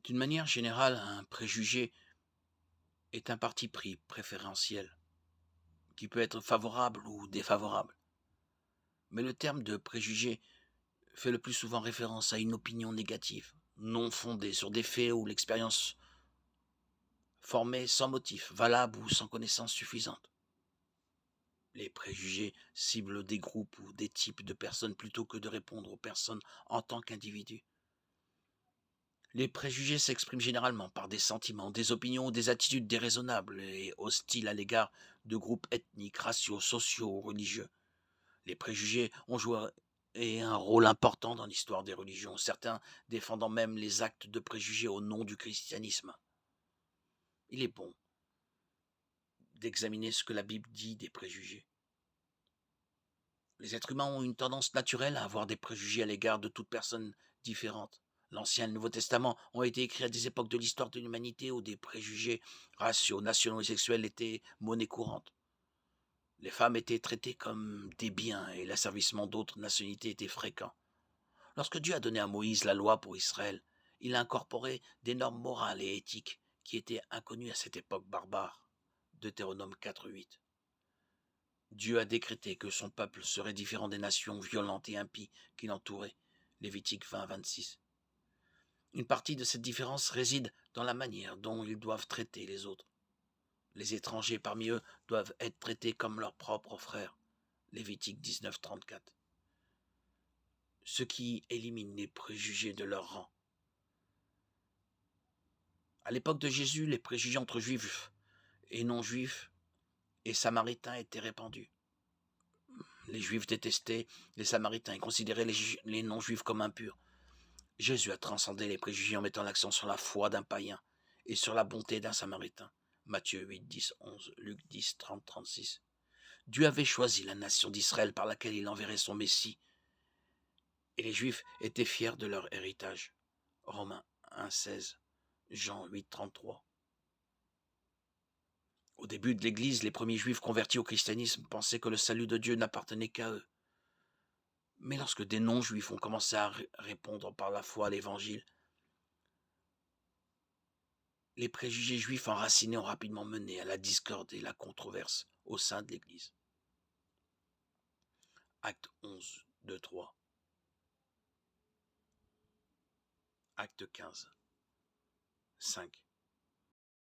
D'une manière générale, un préjugé est un parti pris préférentiel qui peut être favorable ou défavorable. Mais le terme de préjugé fait le plus souvent référence à une opinion négative, non fondée sur des faits ou l'expérience formée sans motif, valable ou sans connaissance suffisante. Les préjugés ciblent des groupes ou des types de personnes plutôt que de répondre aux personnes en tant qu'individus. Les préjugés s'expriment généralement par des sentiments, des opinions ou des attitudes déraisonnables et hostiles à l'égard de groupes ethniques, raciaux, sociaux ou religieux. Les préjugés ont joué un rôle important dans l'histoire des religions, certains défendant même les actes de préjugés au nom du christianisme. Il est bon d'examiner ce que la Bible dit des préjugés. Les êtres humains ont une tendance naturelle à avoir des préjugés à l'égard de toute personne différente. L'Ancien et le Nouveau Testament ont été écrits à des époques de l'histoire de l'humanité où des préjugés raciaux, nationaux et sexuels étaient monnaie courante. Les femmes étaient traitées comme des biens et l'asservissement d'autres nationalités était fréquent. Lorsque Dieu a donné à Moïse la loi pour Israël, il a incorporé des normes morales et éthiques qui étaient inconnues à cette époque barbare. Deutéronome 4.8. Dieu a décrété que son peuple serait différent des nations violentes et impies qui l'entouraient. Lévitique 20.26. Une partie de cette différence réside dans la manière dont ils doivent traiter les autres. Les étrangers parmi eux doivent être traités comme leurs propres frères. Lévitique 19.34. Ce qui élimine les préjugés de leur rang. À l'époque de Jésus, les préjugés entre juifs et non-juifs et samaritains étaient répandus. Les juifs détestaient les samaritains et considéraient les non-juifs comme impurs. Jésus a transcendé les préjugés en mettant l'accent sur la foi d'un païen et sur la bonté d'un samaritain. Matthieu 8, 10, 11, Luc 10, 30, 36. Dieu avait choisi la nation d'Israël par laquelle il enverrait son Messie, et les Juifs étaient fiers de leur héritage. Romains 1, 16, Jean 8, 33. Au début de l'Église, les premiers Juifs convertis au christianisme pensaient que le salut de Dieu n'appartenait qu'à eux. Mais lorsque des non-Juifs ont commencé à répondre par la foi à l'Évangile, les préjugés juifs enracinés ont rapidement mené à la discorde et la controverse au sein de l'Église. Acte 11, 2, 3. Acte 15, 5.